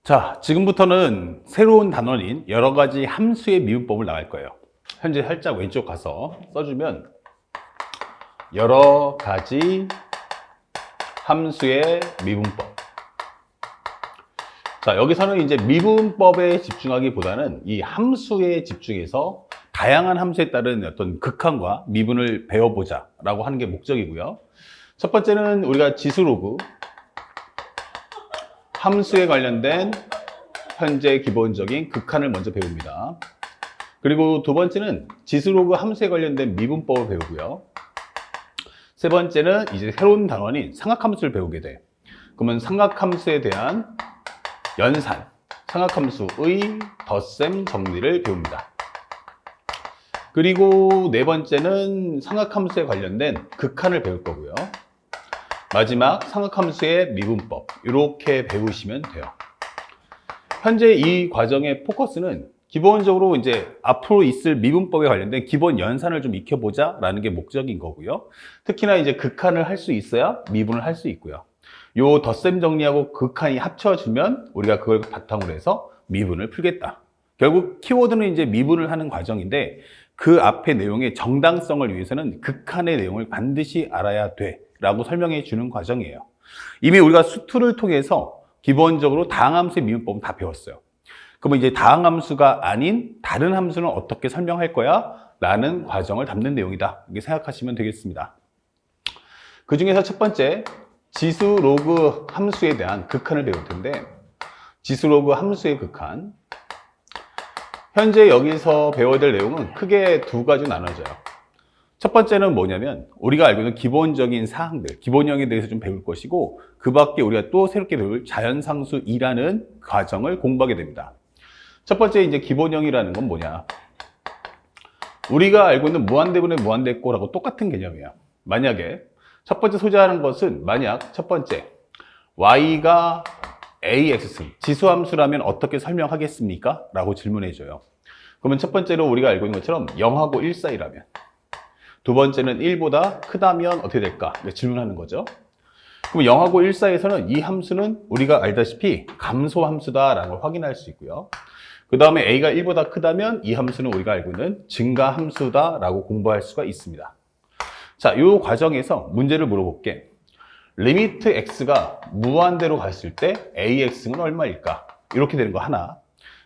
자, 지금부터는 새로운 단원인 여러 가지 함수의 미분법을 나갈 거예요. 현재 살짝 왼쪽 가서 써주면 여러 가지 함수의 미분법. 자, 여기서는 이제 미분법에 집중하기보다는 이 함수에 집중해서 다양한 함수에 따른 어떤 극한과 미분을 배워보자 라고 하는 게 목적이고요. 첫 번째는 우리가 지수로그 함수에 관련된 현재 기본적인 극한을 먼저 배웁니다. 그리고 두 번째는 지수로그 함수에 관련된 미분법을 배우고요. 세 번째는 이제 새로운 단원인 삼각함수를 배우게 돼. 그러면 삼각함수에 대한 연산, 삼각함수의 덧셈 정리를 배웁니다. 그리고 네 번째는 삼각함수에 관련된 극한을 배울 거고요. 마지막 삼각함수의 미분법, 이렇게 배우시면 돼요. 현재 이 과정의 포커스는 기본적으로 이제 앞으로 있을 미분법에 관련된 기본 연산을 좀 익혀보자 라는 게 목적인 거고요. 특히나 이제 극한을 할 수 있어야 미분을 할 수 있고요. 요 덧셈 정리하고 극한이 합쳐지면 우리가 그걸 바탕으로 해서 미분을 풀겠다. 결국 키워드는 이제 미분을 하는 과정인데 그 앞의 내용의 정당성을 위해서는 극한의 내용을 반드시 알아야 돼 라고 설명해 주는 과정이에요. 이미 우리가 수투를 통해서 기본적으로 다항함수의 미분법은 다 배웠어요. 그러면 이제 다항함수가 아닌 다른 함수는 어떻게 설명할 거야? 라는 과정을 담는 내용이다. 이렇게 생각하시면 되겠습니다. 그 중에서 첫 번째, 지수 로그 함수에 대한 극한을 배울 텐데, 지수 로그 함수의 극한. 현재 여기서 배워야 될 내용은 크게 두 가지로 나눠져요. 첫 번째는 뭐냐면 우리가 알고 있는 기본적인 사항들, 기본형에 대해서 좀 배울 것이고 그 밖에 우리가 또 새롭게 배울 자연상수 2라는 과정을 공부하게 됩니다. 첫 번째 이제 기본형이라는 건 뭐냐? 우리가 알고 있는 무한대분의 무한대꼴하고 똑같은 개념이에요. 만약에 첫 번째 소개하는 것은 만약 첫 번째 y가 ax 지수함수라면 어떻게 설명하겠습니까? 라고 질문해줘요. 그러면 첫 번째로 우리가 알고 있는 것처럼 0하고 1 사이라면, 두 번째는 1보다 크다면 어떻게 될까? 질문하는 거죠. 그럼 0하고 1 사이에서는 이 함수는 우리가 알다시피 감소함수다라는 걸 확인할 수 있고요. 그 다음에 a가 1보다 크다면 이 함수는 우리가 알고 있는 증가함수다라고 공부할 수가 있습니다. 자, 이 과정에서 문제를 물어볼게. 리미트 x가 무한대로 갔을 때 ax는 얼마일까? 이렇게 되는 거 하나.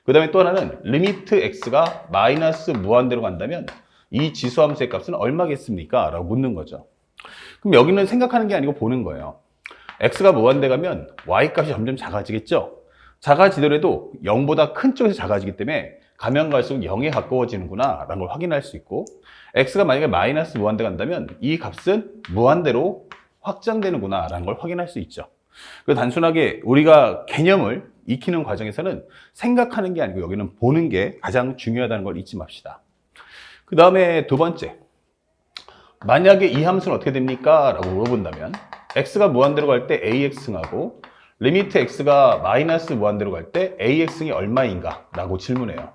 그 다음에 또 하나는 리미트 x가 마이너스 무한대로 간다면 이 지수함수의 값은 얼마겠습니까? 라고 묻는 거죠. 그럼 여기는 생각하는 게 아니고 보는 거예요. x가 무한대 가면 y 값이 점점 작아지겠죠? 작아지더라도 0보다 큰 쪽에서 작아지기 때문에 가면 갈수록 0에 가까워지는구나 라는 걸 확인할 수 있고, x가 만약에 마이너스 무한대 간다면 이 값은 무한대로 확장되는구나 라는 걸 확인할 수 있죠. 단순하게 우리가 개념을 익히는 과정에서는 생각하는 게 아니고 여기는 보는 게 가장 중요하다는 걸 잊지 맙시다. 그 다음에 두 번째, 만약에 이 함수는 어떻게 됩니까? 라고 물어본다면 x가 무한대로 갈 때 ax승하고 리미트 x가 마이너스 무한대로 갈 때 ax승이 얼마인가? 라고 질문해요.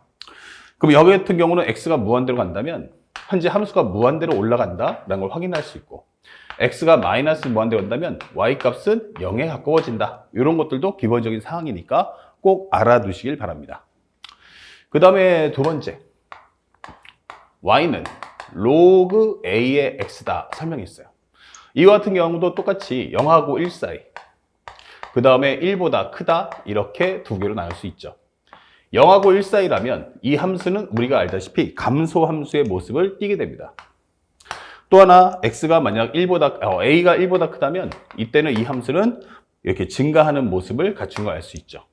그럼 여기 같은 경우는 x가 무한대로 간다면 현재 함수가 무한대로 올라간다 라는 걸 확인할 수 있고, x가 마이너스 무한대로 간다면 y 값은 0에 가까워진다. 이런 것들도 기본적인 사항이니까 꼭 알아두시길 바랍니다. 그 다음에 두 번째, y는 로그 a의 x다 설명했어요. 이와 같은 경우도 똑같이 0하고 1 사이, 그 다음에 1보다 크다, 이렇게 두 개로 나눌 수 있죠. 0하고 1 사이라면 이 함수는 우리가 알다시피 감소함수의 모습을 띠게 됩니다. 또 하나, x가 만약 a가 1보다 크다면 이때는 이 함수는 이렇게 증가하는 모습을 갖춘 걸 알 수 있죠.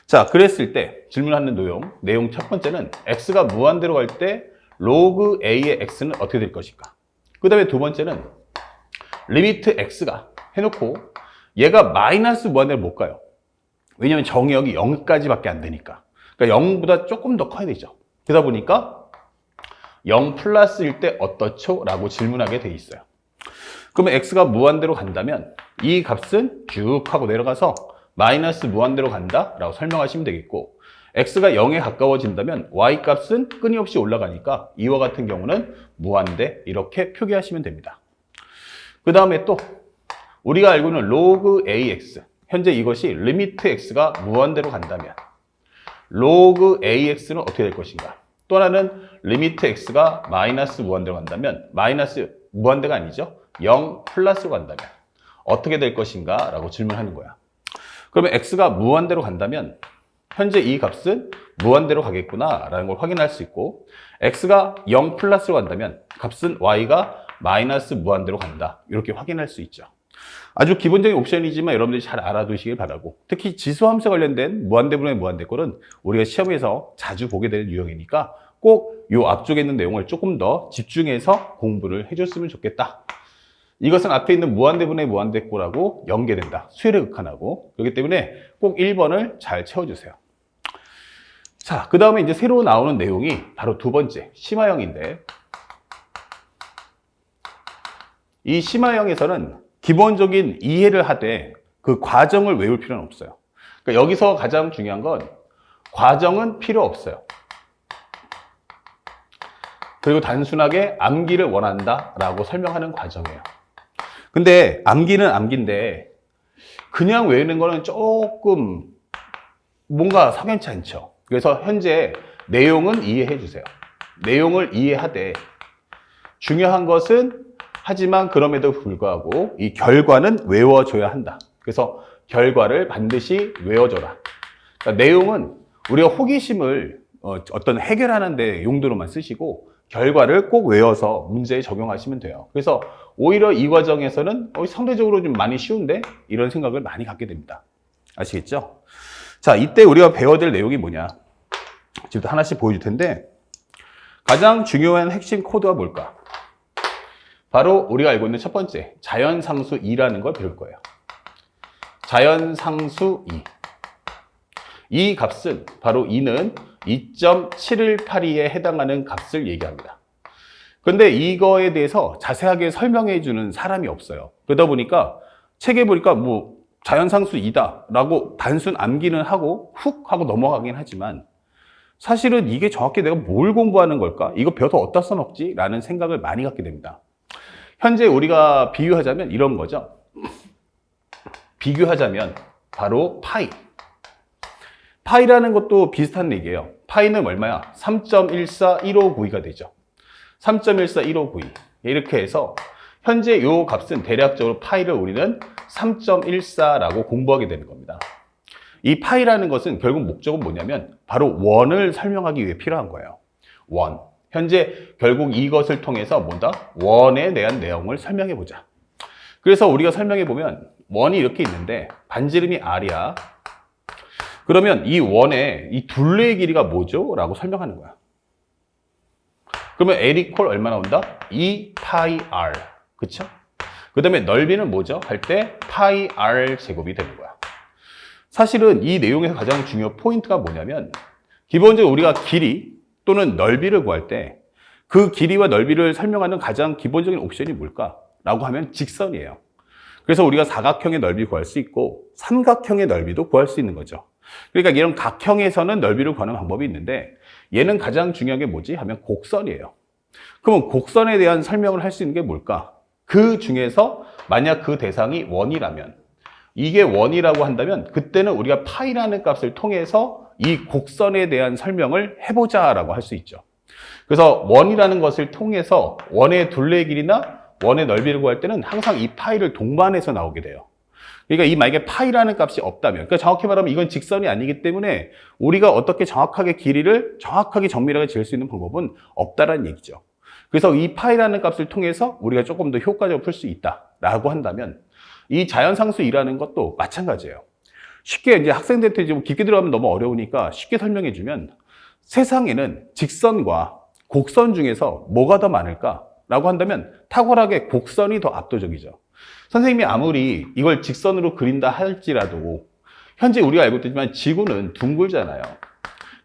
자, 그랬을 때 질문하는 내용 첫 번째는 x가 무한대로 갈 때 로그 a의 x는 어떻게 될 것인가? 그 다음에 두 번째는 리미트 x가 해놓고 얘가 마이너스 무한대로 못 가요. 왜냐하면 정의역이 0까지밖에 안 되니까. 그러니까 0보다 조금 더 커야 되죠. 그러다 보니까 0 플러스일 때 어떻죠? 라고 질문하게 돼 있어요. 그러면 x가 무한대로 간다면 이 값은 쭉 하고 내려가서 마이너스 무한대로 간다 라고 설명하시면 되겠고, x가 0에 가까워진다면 y 값은 끊임없이 올라가니까 이와 같은 경우는 무한대, 이렇게 표기하시면 됩니다. 그 다음에 또 우리가 알고 있는 로그 ax, 현재 이것이 리미트 x가 무한대로 간다면 로그 ax는 어떻게 될 것인가? 또 하나는 리미트 x가 마이너스 무한대로 간다면 마이너스 무한대가 아니죠. 0 플러스로 간다면 어떻게 될 것인가? 라고 질문하는 거야. 그러면 x가 무한대로 간다면 현재 이 값은 무한대로 가겠구나 라는 걸 확인할 수 있고 x가 0 플러스로 간다면 값은 y가 마이너스 무한대로 간다. 이렇게 확인할 수 있죠. 아주 기본적인 옵션이지만 여러분들이 잘 알아두시길 바라고 특히 지수함수 관련된 무한대분의 무한대꼴은 우리가 시험에서 자주 보게 되는 유형이니까 꼭 이 앞쪽에 있는 내용을 조금 더 집중해서 공부를 해줬으면 좋겠다. 이것은 앞에 있는 무한대분의 무한대꼴하고 연계된다. 수열의 극한하고. 그렇기 때문에 꼭 1번을 잘 채워주세요. 자, 그 다음에 이제 새로 나오는 내용이 바로 두 번째, 심화형인데 이 심화형에서는 기본적인 이해를 하되 그 과정을 외울 필요는 없어요. 그러니까 여기서 가장 중요한 건 과정은 필요 없어요. 그리고 단순하게 암기를 원한다라고 설명하는 과정이에요. 근데 암기는 암기인데 그냥 외우는 거는 조금 뭔가 석연치 않죠. 그래서 현재 내용은 이해해 주세요. 내용을 이해하되 중요한 것은 하지만 그럼에도 불구하고 이 결과는 외워줘야 한다. 그래서 결과를 반드시 외워줘라. 그러니까 내용은 우리가 호기심을 어떤 해결하는 데 용도로만 쓰시고 결과를 꼭 외워서 문제에 적용하시면 돼요. 그래서 오히려 이 과정에서는 상대적으로 좀 많이 쉬운데 이런 생각을 많이 갖게 됩니다. 아시겠죠? 자, 이때 우리가 배워야 될 내용이 뭐냐? 지금부터 하나씩 보여줄 텐데 가장 중요한 핵심 코드가 뭘까? 바로 우리가 알고 있는 첫 번째 자연상수 2라는 걸 배울 거예요. 자연상수 2. 이 값은 바로 2는 2.7182에 해당하는 값을 얘기합니다. 그런데 이거에 대해서 자세하게 설명해 주는 사람이 없어요. 그러다 보니까 책에 보니까 뭐 자연상수 2다 라고 단순 암기는 하고 훅 하고 넘어가긴 하지만 사실은 이게 정확히 내가 뭘 공부하는 걸까? 이거 배워서 어디다 써먹지? 라는 생각을 많이 갖게 됩니다. 현재 우리가 비유하자면 이런 거죠. 비교하자면 바로 파이. 파이라는 것도 비슷한 얘기예요. 파이는 얼마야? 3.14159가 되죠. 3.14159. 이렇게 해서 현재 이 값은 대략적으로 파이를 우리는 3.14라고 공부하게 되는 겁니다. 이 파이라는 것은 결국 목적은 뭐냐면 바로 원을 설명하기 위해 필요한 거예요. 원. 현재 결국 이것을 통해서 뭐다? 원에 대한 내용을 설명해 보자. 그래서 우리가 설명해 보면 원이 이렇게 있는데 반지름이 r이야. 그러면 이 원의 이 둘레의 길이가 뭐죠? 라고 설명하는 거야. 그러면 L 이퀄 얼마 나온다? 2 파이 r. 그쵸? 그 다음에 넓이는 뭐죠? 할 때 파이 r 제곱이 되는 거야. 사실은 이 내용에서 가장 중요한 포인트가 뭐냐면 기본적으로 우리가 길이 또는 넓이를 구할 때 그 길이와 넓이를 설명하는 가장 기본적인 옵션이 뭘까? 라고 하면 직선이에요. 그래서 우리가 사각형의 넓이 구할 수 있고 삼각형의 넓이도 구할 수 있는 거죠. 그러니까 이런 각형에서는 넓이를 구하는 방법이 있는데 얘는 가장 중요한 게 뭐지? 하면 곡선이에요. 그러면 곡선에 대한 설명을 할 수 있는 게 뭘까? 그 중에서 만약 그 대상이 원이라면 이게 원이라고 한다면 그때는 우리가 파이라는 값을 통해서 이 곡선에 대한 설명을 해보자라고 할 수 있죠. 그래서 원이라는 것을 통해서 원의 둘레 길이나 원의 넓이를 구할 때는 항상 이 파이를 동반해서 나오게 돼요. 그러니까 이 만약에 파이라는 값이 없다면, 그러니까 정확히 말하면 이건 직선이 아니기 때문에 우리가 어떻게 정확하게 길이를 정확하게 정밀하게 잴 수 있는 방법은 없다라는 얘기죠. 그래서 이 파이라는 값을 통해서 우리가 조금 더 효과적으로 풀 수 있다라고 한다면 이 자연상수 2라는 것도 마찬가지예요. 쉽게 이제 학생들한테 좀 깊게 들어가면 너무 어려우니까 쉽게 설명해 주면 세상에는 직선과 곡선 중에서 뭐가 더 많을까? 라고 한다면 탁월하게 곡선이 더 압도적이죠. 선생님이 아무리 이걸 직선으로 그린다 할지라도 현재 우리가 알고 있지만 지구는 둥글잖아요.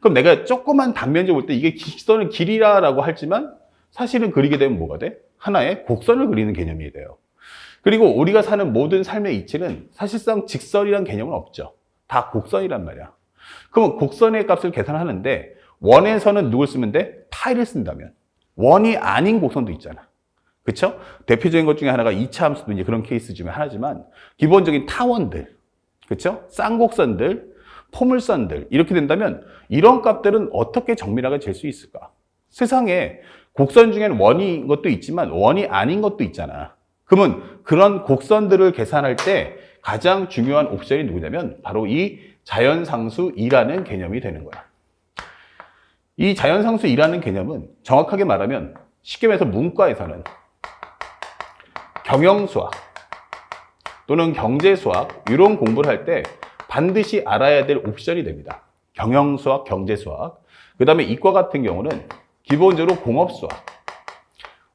그럼 내가 조그만 단면적으로 볼 때 이게 직선의 길이라고 하지만 사실은 그리게 되면 뭐가 돼? 하나의 곡선을 그리는 개념이 돼요. 그리고 우리가 사는 모든 삶의 이치는 사실상 직선이란 개념은 없죠. 다 곡선이란 말이야. 그러면 곡선의 값을 계산하는데 원에서는 누굴 쓰면 돼? 파이를 쓴다면 원이 아닌 곡선도 있잖아. 그쵸? 대표적인 것 중에 하나가 2차 함수도 이제 그런 케이스 중에 하나지만 기본적인 타원들, 그렇죠? 쌍곡선들, 포물선들 이렇게 된다면 이런 값들은 어떻게 정밀하게 잴 수 있을까? 세상에 곡선 중에는 원인 것도 있지만 원이 아닌 것도 있잖아. 그러면 그런 곡선들을 계산할 때 가장 중요한 옵션이 누구냐면 바로 이 자연상수 2라는 개념이 되는 거야. 이 자연상수 2라는 개념은 정확하게 말하면 쉽게 말해서 문과에서는 경영수학 또는 경제수학 이런 공부를 할 때 반드시 알아야 될 옵션이 됩니다. 경영수학, 경제수학. 그 다음에 이과 같은 경우는 기본적으로 공업수학.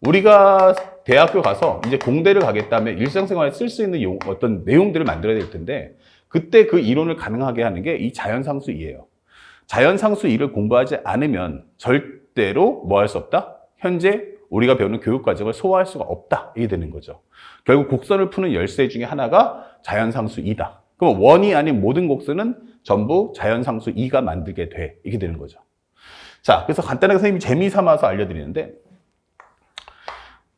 우리가 대학교 가서 이제 공대를 가겠다면 일상생활에 쓸 수 있는 어떤 내용들을 만들어야 될 텐데 그때 그 이론을 가능하게 하는 게 이 자연상수 2예요. 자연상수 2를 공부하지 않으면 절대로 뭐 할 수 없다? 현재 우리가 배우는 교육과정을 소화할 수가 없다. 이게 되는 거죠. 결국 곡선을 푸는 열쇠 중에 하나가 자연상수 2다. 그럼 원이 아닌 모든 곡선은 전부 자연상수 2가 만들게 돼. 이게 되는 거죠. 자, 그래서 간단하게 선생님이 재미삼아서 알려드리는데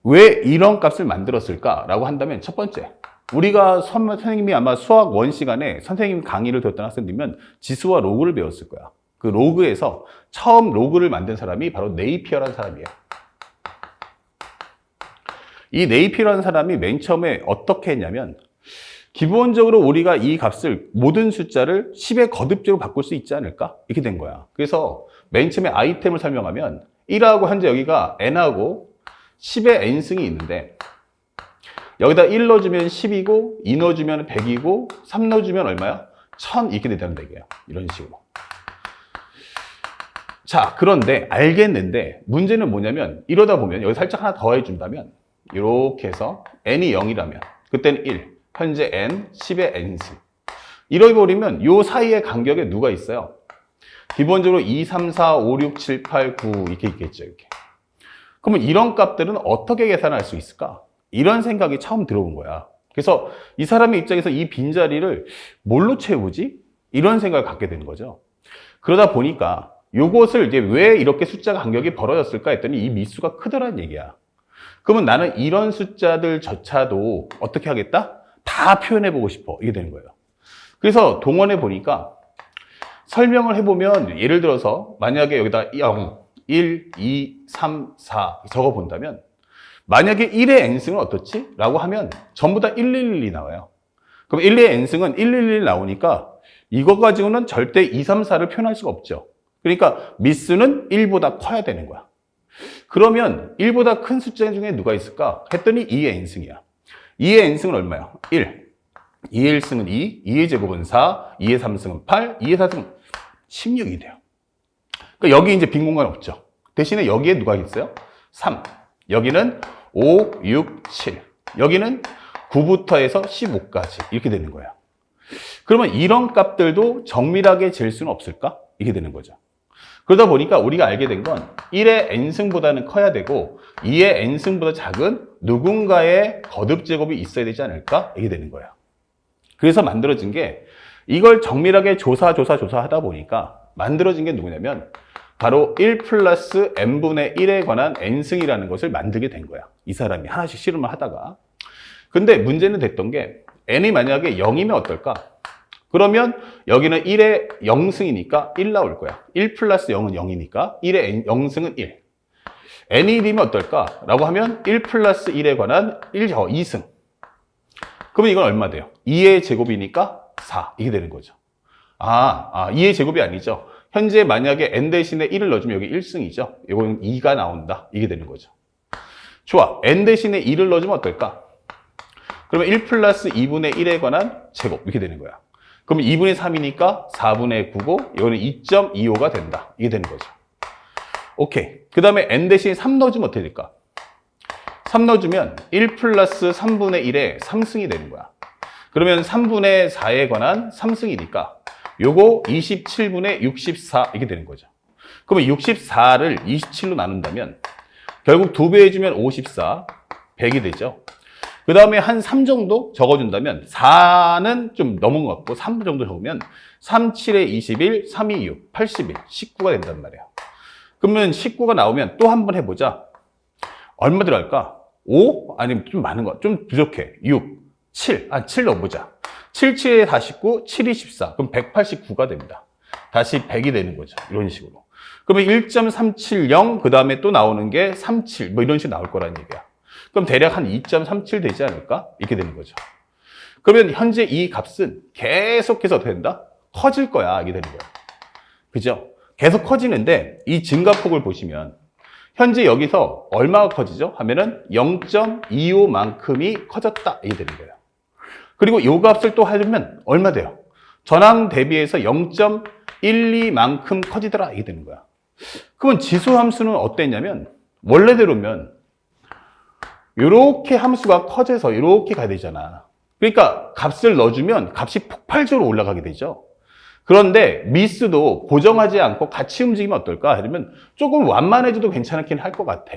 왜 이런 값을 만들었을까라고 한다면 첫 번째, 우리가 선생님이 아마 수학 1 시간에 선생님 강의를 들었던 학생들이면 지수와 로그를 배웠을 거야. 그 로그에서 처음 로그를 만든 사람이 바로 네이피어라는 사람이에요. 이 네이피어라는 사람이 맨 처음에 어떻게 했냐면 기본적으로 우리가 이 값을 모든 숫자를 10의 거듭제로 바꿀 수 있지 않을까? 이렇게 된 거야. 그래서 맨 처음에 아이템을 설명하면 1하고 현재 여기가 n하고 10의 n승이 있는데 여기다 1 넣어주면 10이고 2 넣어주면 100이고 3 넣어주면 얼마야? 1000 이렇게 된다는 얘기예요. 이런 식으로. 자, 그런데 알겠는데 문제는 뭐냐면 이러다 보면 여기 살짝 하나 더 해준다면 이렇게 해서 n이 0이라면 그때는 1, 현재 n, 10의 n승. 이러고 버리면 요 사이의 간격에 누가 있어요? 기본적으로 2, 3, 4, 5, 6, 7, 8, 9 이렇게 있겠죠. 이렇게. 그러면 이런 값들은 어떻게 계산할 수 있을까? 이런 생각이 처음 들어온 거야. 그래서 이 사람의 입장에서 이 빈자리를 뭘로 채우지? 이런 생각을 갖게 되는 거죠. 그러다 보니까 요것을 이제 왜 이렇게 숫자 간격이 벌어졌을까 했더니 이 미수가 크더란 얘기야. 그러면 나는 이런 숫자들조차도 어떻게 하겠다? 다 표현해보고 싶어. 이게 되는 거예요. 그래서 동원해 보니까 설명을 해보면 예를 들어서 만약에 여기다 0, 1, 2, 3, 4 적어 본다면 만약에 1의 n승은 어떻지? 라고 하면 전부 다 111이 나와요. 그럼 1의 n승은 111 나오니까 이거 가지고는 절대 2, 3, 4를 표현할 수가 없죠. 그러니까 미수는 1보다 커야 되는 거야. 그러면 1보다 큰 숫자 중에 누가 있을까? 했더니 2의 n승이야. 2의 n승은 얼마야? 1. 2의 1승은 2, 2의 제곱은 4, 2의 3승은 8, 2의 4승은 16이 돼요. 그러니까 여기 이제 빈 공간 없죠. 대신에 여기에 누가 있어요? 3. 여기는 5, 6, 7. 여기는 9부터 해서 15까지 이렇게 되는 거예요. 그러면 이런 값들도 정밀하게 잴 수는 없을까? 이게 되는 거죠. 그러다 보니까 우리가 알게 된 건 1의 n승보다는 커야 되고 2의 n승보다 작은 누군가의 거듭 제곱이 있어야 되지 않을까? 이게 되는 거예요. 그래서 만들어진 게 이걸 정밀하게 조사하다 보니까 만들어진 게 누구냐면 바로 1 플러스 n분의 1에 관한 n승이라는 것을 만들게 된 거야. 이 사람이 하나씩 실험을 하다가. 근데 문제는 됐던 게 n이 만약에 0이면 어떨까? 그러면 여기는 1의 0승이니까 1 나올 거야. 1 플러스 0은 0이니까 1의 0승은 1. n이 1이면 어떨까? 라고 하면 1 플러스 1에 관한 2승. 그러면 이건 얼마 돼요? 2의 제곱이니까 4. 이게 되는 거죠. 2의 제곱이 아니죠. 현재 만약에 n 대신에 1을 넣어주면 여기 1승이죠. 이건 2가 나온다. 이게 되는 거죠. 좋아. n 대신에 2를 넣어주면 어떨까? 그러면 1 플러스 2분의 1에 관한 제곱. 이렇게 되는 거야. 그러면 2분의 3이니까 4분의 9고 이거는 2.25가 된다. 이게 되는 거죠. 오케이. 그 다음에 n 대신에 3 넣어주면 어떻게 될까? 3 넣어주면 1 플러스 3분의 1에 3승이 되는 거야. 그러면 3분의 4에 관한 3승이니까 요거 27분의 64 이렇게 되는 거죠. 그러면 64를 27로 나눈다면 결국 2배 해주면 54, 100이 되죠. 그 다음에 한 3 정도 적어준다면 4는 좀 넘은 것 같고 3 정도 적으면 3, 7에 21, 3, 2, 6, 81, 19가 된단 말이에요. 그러면 19가 나오면 또 한 번 해보자. 얼마 들어갈까? 5? 아니면 좀 많은 거, 좀 부족해. 6, 7, 7 넣어보자. 7, 7에 49, 7이 14. 그럼 189가 됩니다. 다시 100이 되는 거죠. 이런 식으로. 그러면 1.370, 그 다음에 또 나오는 게 37, 뭐 이런 식으로 나올 거라는 얘기야. 그럼 대략 한 2.37 되지 않을까? 이렇게 되는 거죠. 그러면 현재 이 값은 계속해서 어떻게 된다? 커질 거야. 이게 되는 거야. 그죠? 계속 커지는데 이 증가폭을 보시면 현재 여기서 얼마가 커지죠? 하면은 0.25만큼이 커졌다. 이게 되는 거예요. 그리고 이 값을 또 하면 얼마 돼요? 전항 대비해서 0.12만큼 커지더라. 이게 되는 거야. 그러면 지수 함수는 어땠냐면 원래대로면 이렇게 함수가 커져서 이렇게 가야 되잖아. 그러니까 값을 넣어주면 값이 폭발적으로 올라가게 되죠. 그런데 미스도 고정하지 않고 같이 움직이면 어떨까? 이러면 조금 완만해져도 괜찮긴 할 것 같아.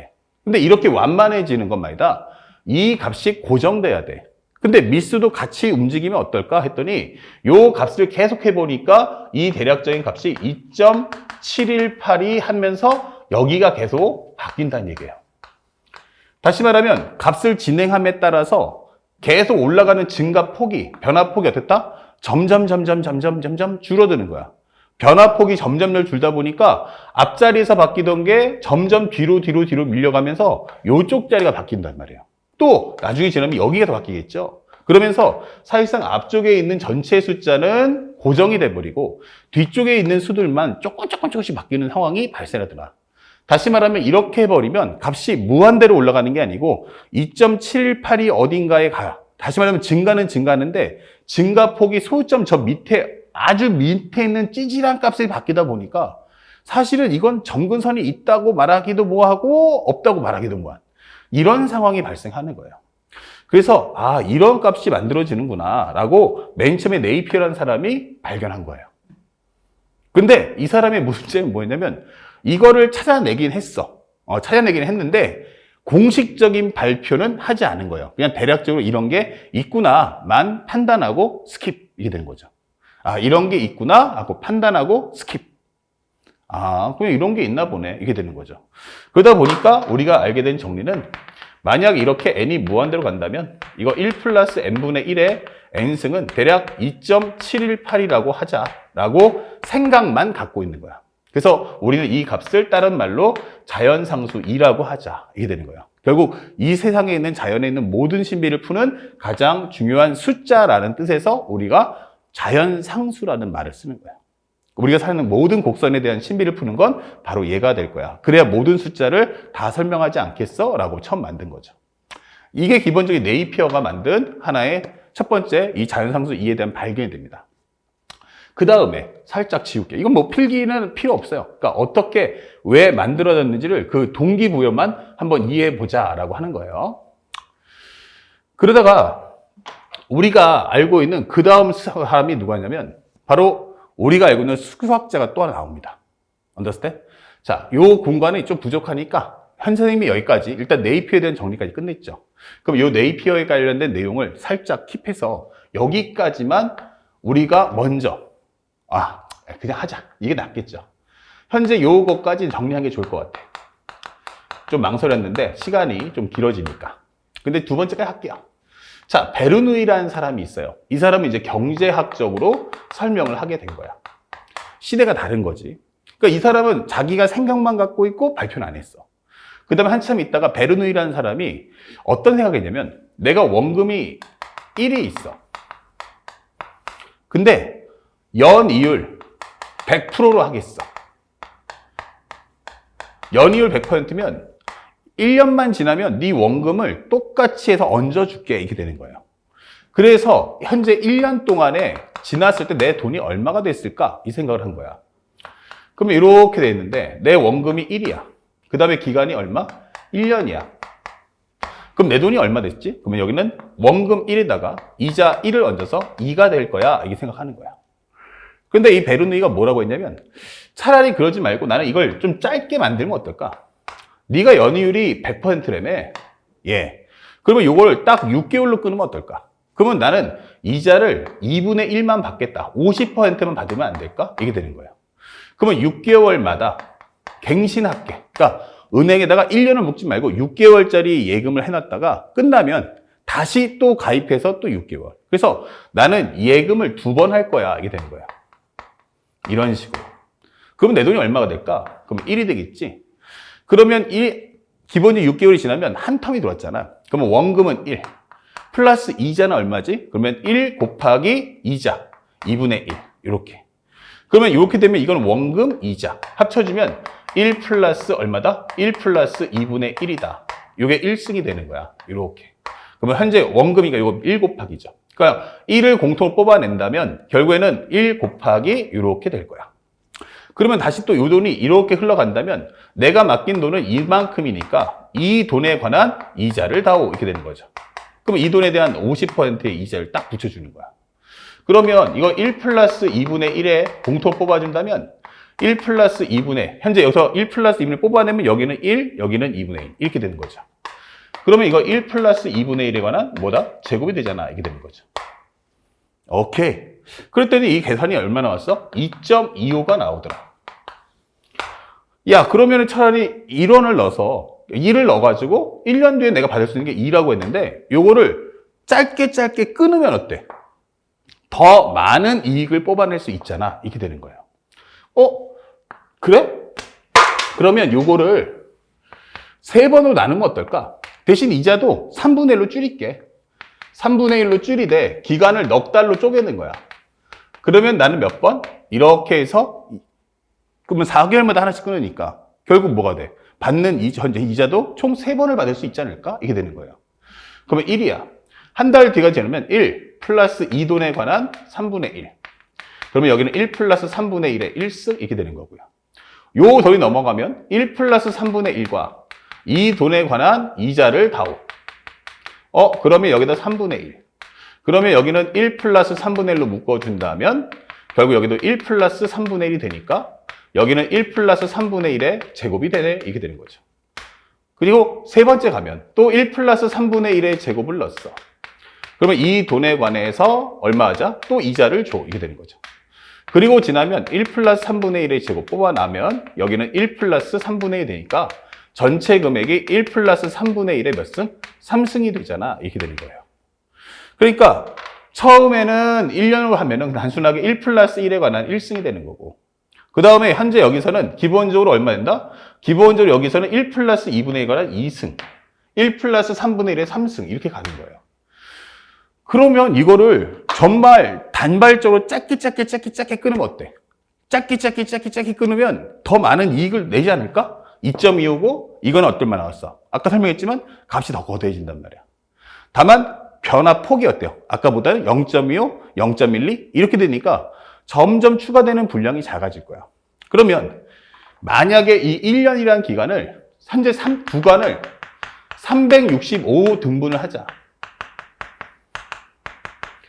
근데 이렇게 완만해지는 건 말이다. 이 값이 고정돼야 돼. 근데 미스도 같이 움직이면 어떨까? 했더니 요 값을 계속 해보니까 이 대략적인 값이 2.718이 하면서 여기가 계속 바뀐다는 얘기예요. 다시 말하면 값을 진행함에 따라서 계속 올라가는 증가폭이, 변화폭이 어땠다? 점점 줄어드는 거야. 변화폭이 점점 줄다 보니까 앞자리에서 바뀌던 게 점점 뒤로 밀려가면서 요쪽 자리가 바뀐단 말이에요. 또 나중에 지나면 여기가 더 바뀌겠죠. 그러면서 사실상 앞쪽에 있는 전체 숫자는 고정이 돼버리고 뒤쪽에 있는 수들만 조금씩 바뀌는 상황이 발생하더라. 다시 말하면 이렇게 해버리면 값이 무한대로 올라가는 게 아니고 2.718이 어딘가에 가요. 다시 말하면 증가는 증가하는데 증가폭이 소수점 저 밑에 아주 밑에 있는 찌질한 값이 바뀌다 보니까 사실은 이건 점근선이 있다고 말하기도 뭐하고 없다고 말하기도 뭐한 이런 상황이 발생하는 거예요. 그래서 아 이런 값이 만들어지는구나 라고 맨 처음에 네이피어라는 사람이 발견한 거예요. 근데 이 사람의 문제는 뭐였냐면 이거를 찾아내긴 했어. 찾아내긴 했는데 공식적인 발표는 하지 않은 거예요. 그냥 대략적으로 이런 게 있구나만 판단하고 스킵 이게 되는 거죠. 아 이런 게 있구나 하고 판단하고 스킵. 아 그냥 이런 게 있나 보네 이게 되는 거죠. 그러다 보니까 우리가 알게 된 정리는 만약 이렇게 n이 무한대로 간다면 이거 1 플러스 n분의 1의 n승은 대략 2.718이라고 하자라고 생각만 갖고 있는 거야. 그래서 우리는 이 값을 다른 말로 자연상수 2라고 하자. 이게 되는 거예요. 결국 이 세상에 있는 자연에 있는 모든 신비를 푸는 가장 중요한 숫자라는 뜻에서 우리가 자연상수라는 말을 쓰는 거예요. 우리가 사는 모든 곡선에 대한 신비를 푸는 건 바로 얘가 될 거야. 그래야 모든 숫자를 다 설명하지 않겠어? 라고 처음 만든 거죠. 이게 기본적인 네이피어가 만든 하나의 첫 번째 이 자연상수 2에 대한 발견이 됩니다. 그 다음에 살짝 지울게. 이건 뭐 필기는 필요 없어요. 그러니까 어떻게, 왜 만들어졌는지를 그 동기부여만 한번 이해해보자라고 하는 거예요. 그러다가 우리가 알고 있는 그 다음 사람이 누구냐면 바로 우리가 알고 있는 수학자가 또 하나 나옵니다. understand? 자, 요 공간이 좀 부족하니까 현 선생님이 여기까지 일단 네이피어에 대한 정리까지 끝냈죠. 그럼 요 네이피어에 관련된 내용을 살짝 킵해서 여기까지만 우리가 먼저 그냥 하자. 이게 낫겠죠. 현재 요거까지 정리하는 게 좋을 것 같아. 좀 망설였는데 시간이 좀 길어지니까. 근데 두 번째까지 할게요. 자, 베르누이라는 사람이 있어요. 이 사람은 이제 경제학적으로 설명을 하게 된 거야. 시대가 다른 거지. 그러니까 이 사람은 자기가 생각만 갖고 있고 발표는 안 했어. 그 다음에 한참 있다가 베르누이라는 사람이 어떤 생각을 했냐면 내가 원금이 1이 있어. 근데 연이율 100%로 하겠어. 연이율 100%면 1년만 지나면 네 원금을 똑같이 해서 얹어줄게 이렇게 되는 거예요. 그래서 현재 1년 동안에 지났을 때 내 돈이 얼마가 됐을까 이 생각을 한 거야. 그러면 이렇게 돼 있는데 내 원금이 1이야. 그 다음에 기간이 얼마? 1년이야. 그럼 내 돈이 얼마 됐지? 그러면 여기는 원금 1에다가 이자 1을 얹어서 2가 될 거야 이렇게 생각하는 거야. 근데 이 베르누이가 뭐라고 했냐면 차라리 그러지 말고 나는 이걸 좀 짧게 만들면 어떨까? 네가 연이율이 100%라며. 예. 그러면 이걸 딱 6개월로 끊으면 어떨까? 그러면 나는 이자를 2분의 1만 받겠다. 50%만 받으면 안 될까? 이게 되는 거예요. 그러면 6개월마다 갱신할게. 그러니까 은행에다가 1년을 묵지 말고 6개월짜리 예금을 해놨다가 끝나면 다시 또 가입해서 또 6개월. 그래서 나는 예금을 2번 할 거야. 이게 되는 거야. 이런 식으로. 그럼 내 돈이 얼마가 될까? 그럼 1이 되겠지. 그러면 기본이 6개월이 지나면 한 텀이 들어왔잖아. 그러면 원금은 1. 플러스 이자는 얼마지? 그러면 1 곱하기 이자. 2분의 1. 이렇게. 그러면 이렇게 되면 이건 원금, 이자. 합쳐주면 1 플러스 얼마다? 1 플러스 2분의 1이다. 이게 1승이 되는 거야. 이렇게. 그러면 현재 원금이니까 이거 1 곱하기죠. 그러니까 1을 공통으로 뽑아낸다면 결국에는 1 곱하기 이렇게 될 거야. 그러면 다시 또 이 돈이 이렇게 흘러간다면 내가 맡긴 돈은 이만큼이니까 이 돈에 관한 이자를 다오. 이렇게 되는 거죠. 그럼 이 돈에 대한 50%의 이자를 딱 붙여주는 거야. 그러면 이거 1 플러스 2분의 1에 공통 뽑아준다면 1 플러스 2분의, 현재 여기서 1 플러스 2분의 뽑아내면 여기는 1, 여기는 2분의 1. 이렇게 되는 거죠. 그러면 이거 1 플러스 2분의 1에 관한 뭐다? 제곱이 되잖아. 이게 되는 거죠. 오케이. 그랬더니 이 계산이 얼마 나왔어? 2.25가 나오더라. 야, 그러면 차라리 1원을 넣어서 2를 넣어가지고 1년 뒤에 내가 받을 수 있는 게 2라고 했는데 요거를 짧게 끊으면 어때? 더 많은 이익을 뽑아낼 수 있잖아. 이렇게 되는 거예요. 그래? 그러면 요거를 3번으로 나누면 어떨까? 대신 이자도 3분의 1로 줄일게. 3분의 1로 줄이되 기간을 넉 달로 쪼개는 거야. 그러면 나는 몇 번? 이렇게 해서 그러면 4개월마다 하나씩 끊으니까 결국 뭐가 돼? 받는 현재 이자도 총 3번을 받을 수 있지 않을까? 이게 되는 거예요. 그러면 1이야. 한 달 뒤가 지나면 1 플러스 이 돈에 관한 3분의 1. 그러면 여기는 1 플러스 3분의 1의 1승 이렇게 되는 거고요. 요 돈이 넘어가면 1 플러스 3분의 1과 이 돈에 관한 이자를 다오. 그러면 여기다 3분의 1. 그러면 여기는 1 플러스 3분의 1로 묶어준다면 결국 여기도 1 플러스 3분의 1이 되니까 여기는 1 플러스 3분의 1의 제곱이 되네. 이렇게 되는 거죠. 그리고 세 번째 가면 또 1 플러스 3분의 1의 제곱을 넣었어. 그러면 이 돈에 관해서 얼마 하자? 또 이자를 줘. 이렇게 되는 거죠. 그리고 지나면 1 플러스 3분의 1의 제곱 뽑아나면 여기는 1 플러스 3분의 1이 되니까 전체 금액이 1 플러스 3분의 1의 몇 승? 3승이 되잖아. 이렇게 되는 거예요. 그러니까 처음에는 1년으로 하면은 단순하게 1 플러스 1에 관한 1승이 되는 거고 그 다음에 현재 여기서는 기본적으로 얼마 된다? 기본적으로 여기서는 1 플러스 2분의 1에 관한 2승 1 플러스 3분의 1의 3승 이렇게 가는 거예요. 그러면 이거를 정말 단발적으로 짧게 끊으면 어때? 짧게 끊으면 더 많은 이익을 내지 않을까? 2.25고 이건 어떨만 나왔어? 아까 설명했지만 값이 더 거대해진단 말이야. 다만 변화 폭이 어때요? 아까보다는 0.25, 0.12 이렇게 되니까 점점 추가되는 분량이 작아질 거야. 그러면 만약에 이 1년이라는 기간을 현재 구간을 365등분을 하자.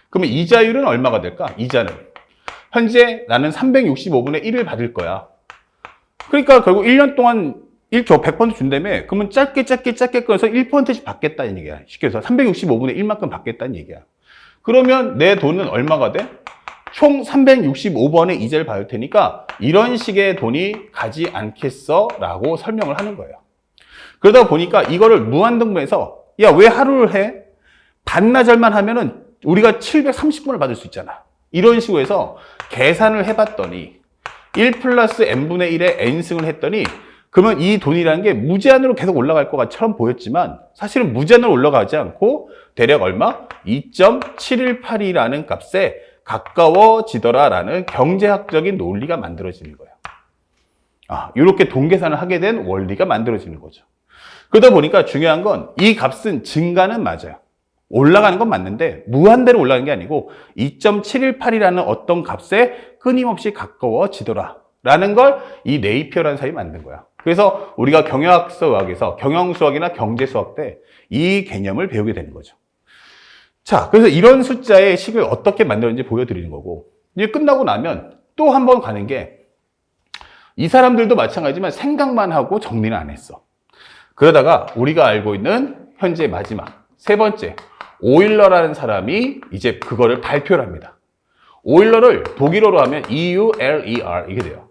그러면 이자율은 얼마가 될까? 이자는 현재 나는 365분의 1을 받을 거야. 그러니까 결국 1년 동안 100% 준다며 그러면 짧게 끊어서 1%씩 받겠다는 얘기야. 쉽게 해서 365분의 1만큼 받겠다는 얘기야. 그러면 내 돈은 얼마가 돼? 총 365번의 이자를 받을 테니까 이런 식의 돈이 가지 않겠어? 라고 설명을 하는 거예요. 그러다 보니까 이거를 무한등분해서 야, 왜 하루를 해? 반나절만 하면은 우리가 730번을 받을 수 있잖아. 이런 식으로 해서 계산을 해봤더니 1 플러스 n분의 1에 n승을 했더니 그러면 이 돈이라는 게 무제한으로 계속 올라갈 것처럼 보였지만 사실은 무제한으로 올라가지 않고 대략 얼마? 2.718이라는 값에 가까워지더라라는 경제학적인 논리가 만들어지는 거예요. 이렇게 동계산을 하게 된 원리가 만들어지는 거죠. 그러다 보니까 중요한 건 이 값은 증가는 맞아요. 올라가는 건 맞는데 무한대로 올라가는 게 아니고 2.718이라는 어떤 값에 끊임없이 가까워지더라라는 걸 이 네이피어라는 사람이 만든 거야. 그래서 우리가 경영학수학에서 경영수학이나 경제수학 때 이 개념을 배우게 되는 거죠. 자, 그래서 이런 숫자의 식을 어떻게 만들었는지 보여드리는 거고 이제 끝나고 나면 또 한 번 가는 게 이 사람들도 마찬가지지만 생각만 하고 정리는 안 했어. 그러다가 우리가 알고 있는 현재 마지막 세 번째 오일러라는 사람이 이제 그거를 발표를 합니다. 오일러를 독일어로 하면 EULER 이게 돼요.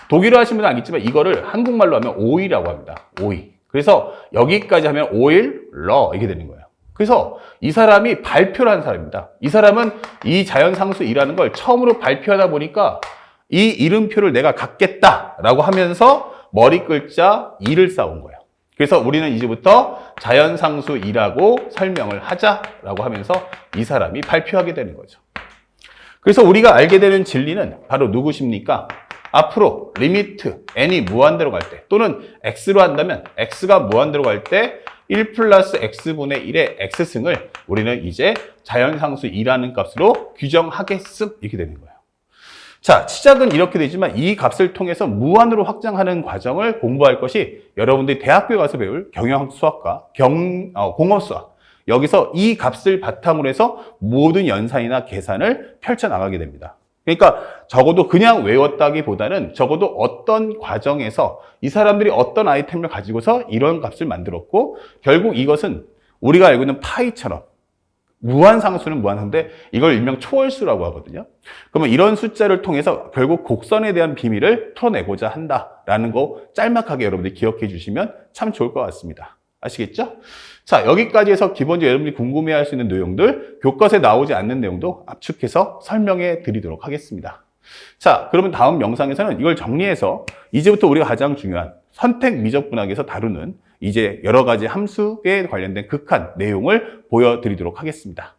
독일어 하시는 분은 알겠지만 이거를 한국말로 하면 오이라고 합니다. 오이. 그래서 여기까지 하면 오일러 이게 되는 거예요. 그래서 이 사람이 발표를 한 사람입니다. 이 사람은 이 자연상수 2라는 걸 처음으로 발표하다 보니까 이 이름표를 내가 갖겠다라고 하면서 머리 글자 2를 쌓은 거예요. 그래서 우리는 이제부터 자연상수 2라고 설명을 하자라고 하면서 이 사람이 발표하게 되는 거죠. 그래서 우리가 알게 되는 진리는 바로 누구십니까? 앞으로 리미트 n이 무한대로 갈 때 또는 x로 한다면 x가 무한대로 갈 때 1 플러스 x분의 1의 x승을 우리는 이제 자연상수 2라는 값으로 규정하겠음 이렇게 되는 거예요. 자, 시작은 이렇게 되지만 이 값을 통해서 무한으로 확장하는 과정을 공부할 것이 여러분들이 대학교에 가서 배울 경영수학과 공업수학 여기서 이 값을 바탕으로 해서 모든 연산이나 계산을 펼쳐나가게 됩니다. 그러니까 적어도 그냥 외웠다기보다는 적어도 어떤 과정에서 이 사람들이 어떤 아이템을 가지고서 이런 값을 만들었고 결국 이것은 우리가 알고 있는 파이처럼 무한상수는 무한상수인데 이걸 일명 초월수라고 하거든요. 그러면 이런 숫자를 통해서 결국 곡선에 대한 비밀을 풀어내고자 한다라는 거 짤막하게 여러분들이 기억해 주시면 참 좋을 것 같습니다. 아시겠죠? 자, 여기까지 해서 기본적으로 여러분들이 궁금해할 수 있는 내용들, 교과서에 나오지 않는 내용도 압축해서 설명해 드리도록 하겠습니다. 자, 그러면 다음 영상에서는 이걸 정리해서 이제부터 우리가 가장 중요한 선택 미적분학에서 다루는 이제 여러 가지 함수에 관련된 극한 내용을 보여드리도록 하겠습니다.